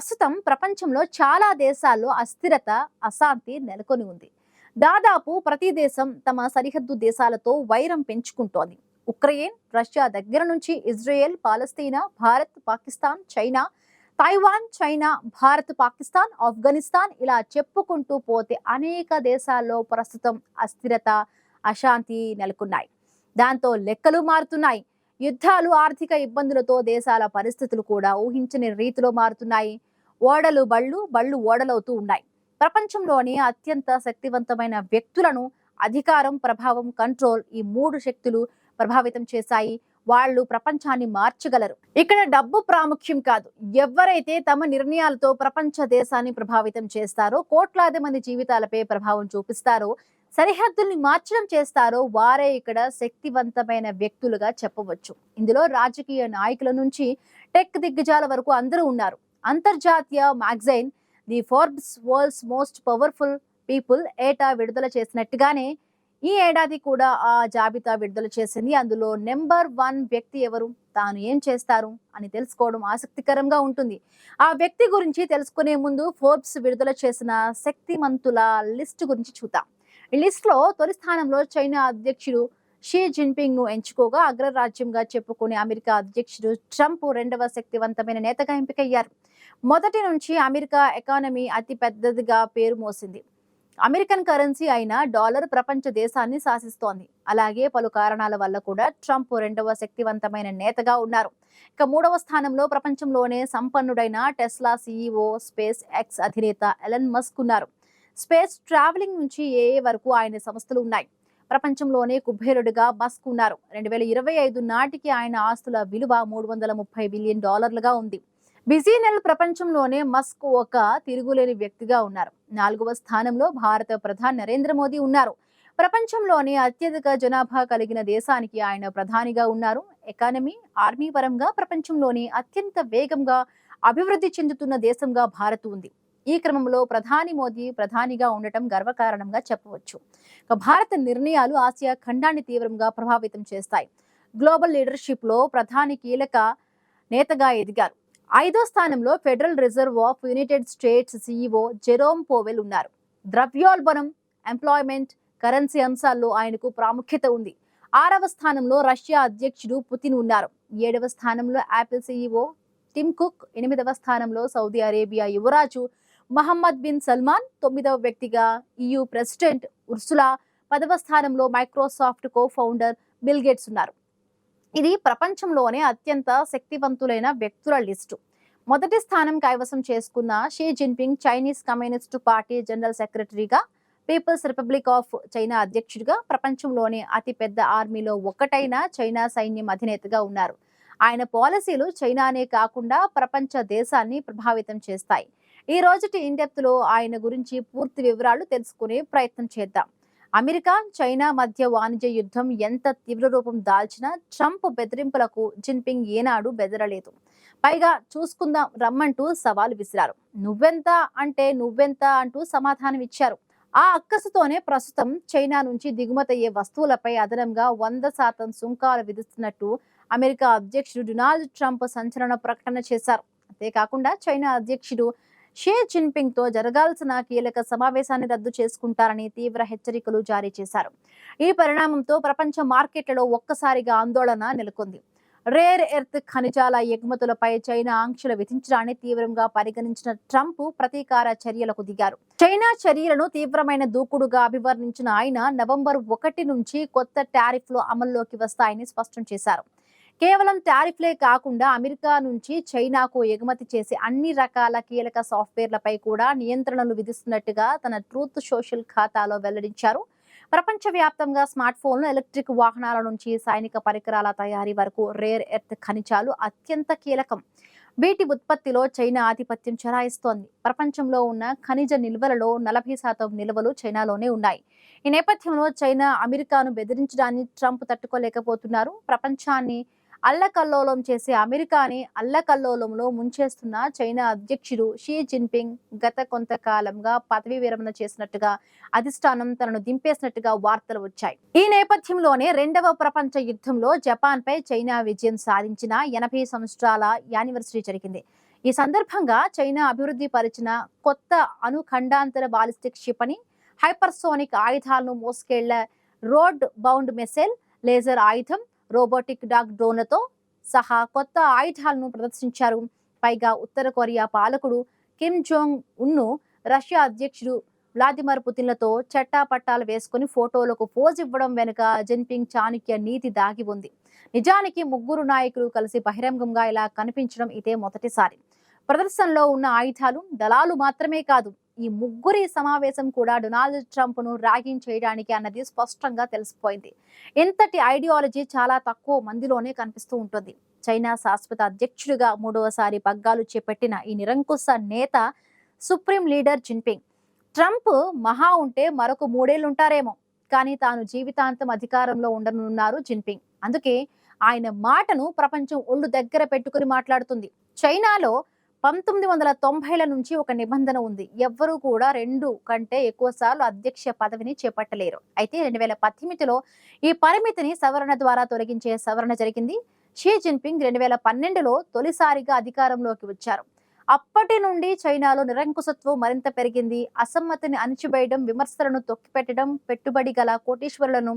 ప్రస్తుతం ప్రపంచంలో చాలా దేశాల్లో అస్థిరత, అశాంతి నెలకొని ఉంది. దాదాపు ప్రతి దేశం తమ సరిహద్దు దేశాలతో వైరం పెంచుకుంటోంది. ఉక్రెయిన్, రష్యా దగ్గర నుంచి Israel, Palestine, Bharat, Pakistan, China, Taiwan, China, Bharat, Pakistan, Afghanistan ఇలా చెప్పుకుంటూ పోతే అనేక దేశాల్లో ప్రస్తుతం అస్థిరత, అశాంతి నెలకొన్నాయి. దాంతో లెక్కలు మారుతున్నాయి. యుద్ధాలు, ఆర్థిక ఇబ్బందులతో దేశాల పరిస్థితులు కూడా ఊహించని రీతిలో మారుతున్నాయి. ఓడలు బళ్ళు, బళ్ళు ఓడలవుతూ ఉన్నాయి. ప్రపంచంలోని అత్యంత శక్తివంతమైన వ్యక్తులను అధికారం, ప్రభావం, కంట్రోల్ ఈ మూడు శక్తులు ప్రభావితం చేశాయి. వాళ్ళు ప్రపంచాన్ని మార్చగలరు. ఇక్కడ డబ్బు ప్రాముఖ్యం కాదు. ఎవరైతే తమ నిర్ణయాలతో ప్రపంచ దేశాన్ని ప్రభావితం చేస్తారో, కోట్లాది మంది జీవితాలపై ప్రభావం చూపిస్తారో, సరిహద్దుల్ని మార్చడం చేస్తారో వారే ఇక్కడ శక్తివంతమైన వ్యక్తులుగా చెప్పవచ్చు. ఇందులో రాజకీయ నాయకుల నుంచి టెక్ దిగ్గజాల వరకు అందరూ ఉన్నారు. అంతర్జాతీయ magazine the Forbes world's most powerful people ఏటా విడుదల చేసినట్టుగానే ఈ ఏడాది కూడా ఆ జాబితా విడుదల చేసింది. అందులో నెంబర్ 1 వ్యక్తి ఎవరు, తాను ఏం చేస్తారు అని తెలుసుకోవడం ఆసక్తికరంగా ఉంటుంది. ఆ వ్యక్తి గురించి తెలుసుకునే ముందు ఫోర్బ్స్ విడుదల చేసిన శక్తిమంతుల లిస్ట్ గురించి చూద్దాం. ఈ లిస్ట్ లో తొలి స్థానంలో చైనా అధ్యక్షుడు షీ జిన్పింగ్ ను ఎంచుకోగా, అగ్రరాజ్యంగా చెప్పుకునే అమెరికా అధ్యక్షుడు ట్రంప్ రెండవ శక్తివంతమైన నేతగా ఎంపికయ్యారు. మొదటి నుంచి అమెరికా ఎకానమీ అతి పెద్దదిగా పేరు మోసింది. అమెరికన్ కరెన్సీ అయిన డాలర్ ప్రపంచ దేశాన్ని శాసిస్తోంది. అలాగే పలు కారణాల వల్ల కూడా ట్రంప్ రెండవ శక్తివంతమైన నేతగా ఉన్నారు. ఇక మూడవ స్థానంలో ప్రపంచంలోనే సంపన్నుడైన టెస్లా సీఈఓ, స్పేస్ ఎక్స్ అధినేత ఎలన్ మస్క్ ఉన్నారు. స్పేస్ ట్రావెలింగ్ నుంచి ఏఏ వరకు ఆయన సంస్థలు ఉన్నాయి. ప్రపంచంలోనే కుబేరుడిగా మస్క్ ఉన్నారు. 2025 నాటికి ఆయన ఆస్తుల విలువ $330 బిలియన్ ఉంది. బిజినెల్ ప్రపంచంలోనే మస్క్ ఒక తిరుగులేని వ్యక్తిగా ఉన్నారు. 4వ స్థానంలో భారత ప్రధాని నరేంద్ర మోదీ ఉన్నారు. ప్రపంచంలోనే అత్యధిక జనాభా కలిగిన దేశానికి ఆయన ప్రధానిగా ఉన్నారు. ఎకానమీ, ఆర్మీ పరంగా ప్రపంచంలోనే అత్యంత వేగంగా అభివృద్ధి చెందుతున్న దేశంగా భారత్ ఉంది. ఈ క్రమంలో ప్రధాని మోదీ ప్రధానిగా ఉండటం గర్వకారణంగా చెప్పవచ్చు. భారత నిర్ణయాలు ఆసియా ఖండాన్ని తీవ్రంగా ప్రభావితం చేస్తాయి. గ్లోబల్ లీడర్షిప్ లో ప్రధాని కీలక నేతగా ఎదిగారు. 5వ స్థానంలో federal reserve of United states CEO Jerome Powell ఉన్నారు. ద్రవ్యోల్బణం, ఎంప్లాయ్మెంట్, కరెన్సీ అంశాల్లో ఆయనకు ప్రాముఖ్యత ఉంది. 6వ స్థానంలో రష్యా అధ్యక్షుడు పుతిన్ ఉన్నారు. 7వ స్థానంలో యాపిల్ సీఈఓ టిమ్ కుక్, 8వ స్థానంలో సౌదీ అరేబియా యువరాజు మహమ్మద్ బిన్ సల్మాన్, 9వ వ్యక్తిగా EU ప్రెసిడెంట్ ఉర్సులా, 10వ స్థానంలో Microsoft co founder bill gates ఉన్నారు. ఇది ప్రపంచంలోనే అత్యంత శక్తివంతులైన వ్యక్తుల లిస్టు. మొదటి స్థానం కైవసం చేసుకున్న Xi Jinping Chinese communist party general సెక్రటరీగా, పీపుల్స్ రిపబ్లిక్ ఆఫ్ చైనా అధ్యక్షుడిగా, ప్రపంచంలోనే అతిపెద్ద ఆర్మీలో ఒక్కటైన చైనా సైన్యం అధినేతగా ఉన్నారు. ఆయన పాలసీలు చైనానే కాకుండా ప్రపంచ దేశాన్ని ప్రభావితం చేస్తాయి. ఈ రోజుటి ఇన్డెప్త్ లో ఆయన గురించి పూర్తి వివరాలు తెలుసుకునే ప్రయత్నం చేద్దాం. అమెరికా, చైనా మధ్య వాణిజ్య యుద్ధం ఎంత తీవ్ర రూపం దాల్చినా ట్రంప్ బెదిరింపులకు జిన్పింగ్ ఏనాడు బెదరలేదు. పైగా చూసుకుందాం రమ్మంటూ సవాలు విసిరారు. నువ్వెంత అంటే నువ్వెంత అంటూ సమాధానం ఇచ్చారు. ఆ అక్కసుతోనే ప్రస్తుతం చైనా నుంచి దిగుమతయ్యే వస్తువులపై అదనంగా 100% సుంకాలు విధిస్తున్నట్టు అమెరికా అధ్యక్షుడు డొనాల్డ్ ట్రంప్ సంచలన ప్రకటన చేశారు. అంతేకాకుండా చైనా అధ్యక్షుడు షీ జిన్పింగ్ తో జరగాల్సిన కీలక సమావేశాన్ని రద్దు చేసుకుంటారని తీవ్ర హెచ్చరికలు జారీ చేశారు. ఈ పరిణామంతో ప్రపంచ మార్కెట్లలో ఒక్కసారిగా ఆందోళన నెలకొంది. రేర్ ఎర్త్ ఖనిజాల ఎగుమతులపై చైనా ఆంక్షలు విధించడాన్ని తీవ్రంగా పరిగణించిన ట్రంప్ ప్రతీకార చర్యలకు దిగారు. చైనా చర్యలను తీవ్రమైన దూకుడుగా అభివర్ణించిన ఆయన నవంబర్ 1 నుంచి కొత్త టారిఫ్లు అమల్లోకి వస్తాయని స్పష్టం చేశారు. కేవలం టారిఫ్లే కాకుండా అమెరికా నుంచి చైనాకు ఎగుమతి చేసే అన్ని రకాల కీలక సాఫ్ట్వేర్లపై కూడా నియంత్రణలు విధిస్తున్నట్టుగా తన ట్రూత్ సోషల్ ఖాతాలో వెల్లడించారు. ప్రపంచవ్యాప్తంగా స్మార్ట్ ఫోన్లు, ఎలక్ట్రిక్ వాహనాల నుంచి సైనిక పరికరాల తయారీ వరకు రేర్ ఎర్త్ ఖనిజాలు అత్యంత కీలకం. వీటి ఉత్పత్తిలో చైనా ఆధిపత్యం చెలాయిస్తోంది. ప్రపంచంలో ఉన్న ఖనిజ నిల్వలలో 40% నిల్వలు చైనాలోనే ఉన్నాయి. ఈ నేపథ్యంలో చైనా అమెరికాను బెదిరించడాన్ని ట్రంప్ తట్టుకోలేకపోతున్నారు. ప్రపంచాన్ని అల్లకల్లోలం చేసే అమెరికాని అల్లకల్లోలంలో ముంచేస్తున్న చైనా అధ్యక్షుడు షీ జిన్పింగ్ గత కొంతకాలంగా పదవీ విరమణ చేసినట్టుగా అధిష్టానం తనను దింపేసినట్టుగా వార్తలు వచ్చాయి. ఈ నేపథ్యంలోనే రెండవ ప్రపంచ యుద్ధంలో జపాన్ పై చైనా విజయం సాధించిన 80 సంవత్సరాల యానివర్సరీ జరిగింది. ఈ సందర్భంగా చైనా అభివృద్ధి పరిచిన కొత్త ఖండాంతర బాలిస్టిక్ క్షిపణి, హైపర్సోనిక్ ఆయుధాలను మోసుకెళ్లే రోడ్ బౌండ్ మిసైల్, లేజర్ ఆయుధం, రోబోటిక్ డాగ్ డ్రోన్లతో సహా కొత్త ఆయుధాలను ప్రదర్శించారు. పైగా ఉత్తర కొరియా పాలకుడు కిమ్ జోంగ్ ఉన్ను రష్యా అధ్యక్షుడు వ్లాదిమిర్ పుతిన్లతో చట్టాపట్టాలు వేసుకుని ఫోటోలకు పోజ్ ఇవ్వడం వెనుక జిన్పింగ్ చాణక్య నీతి దాగి ఉంది. నిజానికి ముగ్గురు నాయకులు కలిసి బహిరంగంగా ఇలా కనిపించడం ఇదే మొదటిసారి. ప్రదర్శనలో ఉన్న ఆయుధాలు దళాలు మాత్రమే కాదు, ఈ ముగ్గురి సమావేశం కూడా డొనాల్డ్ ట్రంప్ ను ర్యాగింగ్ చేయడానికి అన్నది స్పష్టంగా తెలిసిపోయింది. ఇంతటి ఐడియాలజీ చాలా తక్కువ మందిలోనే కనిపిస్తూ ఉంటుంది. చైనా శాశ్వత అధ్యక్షుడిగా మూడవసారి పగ్గాలు చేపట్టిన ఈ నిరంకుశ నేత సుప్రీం లీడర్ జిన్పింగ్. ట్రంప్ మహా ఉంటే మరొక 3 ఏళ్ళు ఉంటారేమో, కానీ తాను జీవితాంతం అధికారంలో ఉండనున్నారు జిన్పింగ్. అందుకే ఆయన మాటను ప్రపంచం ఒళ్ళు దగ్గర పెట్టుకుని మాట్లాడుతుంది. చైనాలో 1990ల నుంచి ఒక నిబంధన ఉంది. ఎవ్వరూ కూడా 2 కంటే ఎక్కువ సార్లు అధ్యక్ష పదవిని చేపట్టలేరు. అయితే 2018లో ఈ పరిమితిని సవరణ ద్వారా తొలగించే సవరణ జరిగింది. షీ జిన్పింగ్ 2012లో తొలిసారిగా అధికారంలోకి వచ్చారు. అప్పటి నుండి చైనాలో నిరంకుశత్వం మరింత పెరిగింది. అసమ్మతిని అణిచివేయడం, విమర్శలను తొక్కిపెట్టడం, పెట్టుబడి గల కోటీశ్వరులను,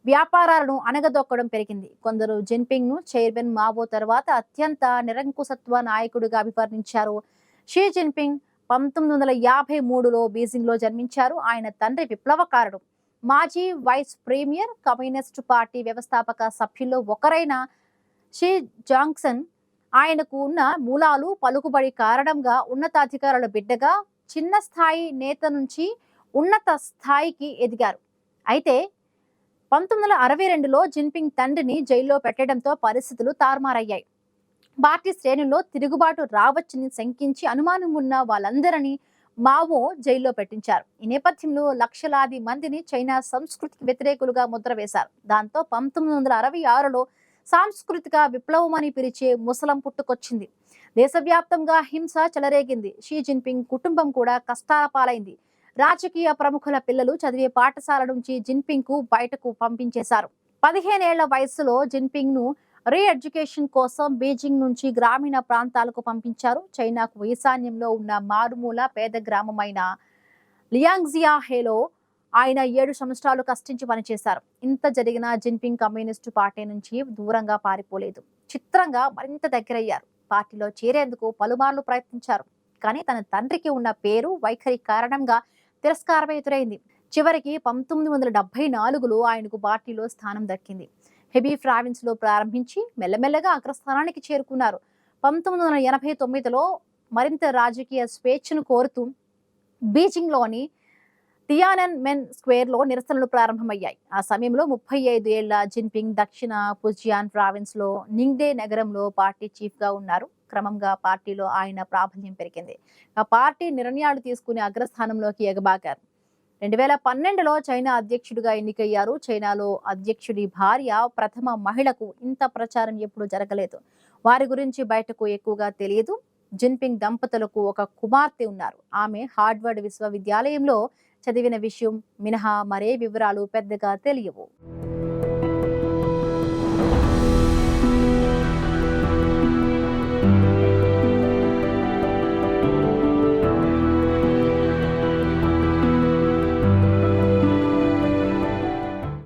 వ్యాపారాలను అణగదొక్కడం పెరిగింది. కొందరు జిన్పింగ్ ను చైర్మన్ మావో తర్వాత అత్యంత నిరంకుశత్వ నాయకుడిగా అభివర్ణించారు. షీ జిన్పింగ్ 1953లో బీజింగ్ లో జన్మించారు. ఆయన తండ్రి విప్లవకారుడు, మాజీ వైస్ ప్రీమియర్, కమ్యూనిస్టు పార్టీ వ్యవస్థాపక సభ్యుల్లో ఒకరైన షీ జాంగ్సన్. ఆయనకు ఉన్న మూలాలు, పలుకుబడి కారణంగా ఉన్నతాధికారుల బిడ్డగా చిన్న స్థాయి నేత నుంచి ఉన్నత స్థాయికి ఎదిగారు. అయితే 1962లో జిన్పింగ్ తండ్రిని జైల్లో పెట్టడంతో పరిస్థితులు తారుమారయ్యాయి. పార్టీ శ్రేణుల్లో తిరుగుబాటు రావచ్చని శంకించి అనుమానం ఉన్న వాళ్ళందరినీ మావో జైల్లో పెట్టించారు. ఈ నేపథ్యంలో లక్షలాది మందిని చైనా సంస్కృతికి వ్యతిరేకులుగా ముద్ర వేశారు. దాంతో 1966లో సాంస్కృతిక విప్లవం అని పిలిచే ముసలం పుట్టుకొచ్చింది. దేశవ్యాప్తంగా హింస చెలరేగింది. షీ జిన్పింగ్ కుటుంబం కూడా కష్టాల పాలైంది. రాజకీయ ప్రముఖుల పిల్లలు చదివే పాఠశాల నుంచి జిన్పింగ్ కు బయటకు పంపించేశారు. 15 ఏళ్ల వయసులో జిన్పింగ్ ను రీ ఎడ్యుకేషన్ కోసం బీజింగ్ నుంచి గ్రామీణ ప్రాంతాలకు పంపించారు. చైనాకు ఈశాన్యంలో ఉన్న మారుమూల పేద గ్రామమైన లియాంగ్జియాహేలో ఆయన 7 సంవత్సరాలు కష్టించి పనిచేశారు. ఇంత జరిగినా జిన్పింగ్ కమ్యూనిస్టు పార్టీ నుంచి దూరంగా పారిపోలేదు. చిత్రంగా మరింత దగ్గరయ్యారు. పార్టీలో చేరేందుకు పలుమార్లు ప్రయత్నించారు. కానీ తన తండ్రికి ఉన్న పేరు, వైఖరి కారణంగా తిరస్కారం ఎదురైంది. చివరికి 1974లో ఆయనకు పార్టీలో స్థానం దక్కింది. హెబీ ప్రావిన్స్ లో ప్రారంభించి మెల్లమెల్లగా అగ్రస్థానానికి చేరుకున్నారు. 1989లో మరింత రాజకీయ స్వేచ్ఛను కోరుతూ బీజింగ్ లోని తియానన్ మెన్ స్క్వేర్ లో నిరసనలు ప్రారంభమయ్యాయి. ఆ సమయంలో 35 ఏళ్ల జిన్పింగ్ దక్షిణ ఫుజియాన్ ప్రావిన్స్ లో నింగ్డే నగరంలో పార్టీ చీఫ్ గా ఉన్నారు. క్రమంగా పార్టీలో ఆయన ప్రాబల్యం పెరిగింది. ఆ పార్టీ నిర్ణయాలు తీసుకుని అగ్రస్థానంలోకి ఎగబాకారు. 2012లో చైనా అధ్యక్షుడిగా ఎన్నికయ్యారు. చైనాలో అధ్యక్షుడి భార్య ప్రథమ మహిళకు ఇంత ప్రచారం ఎప్పుడు జరగలేదు. వారి గురించి బయటకు ఎక్కువగా తెలియదు. జిన్పింగ్ దంపతులకు ఒక కుమార్తె ఉన్నారు. ఆమె హార్వర్డ్ విశ్వవిద్యాలయంలో చదివిన విషయం మినహా మరే వివరాలు పెద్దగా తెలియవు.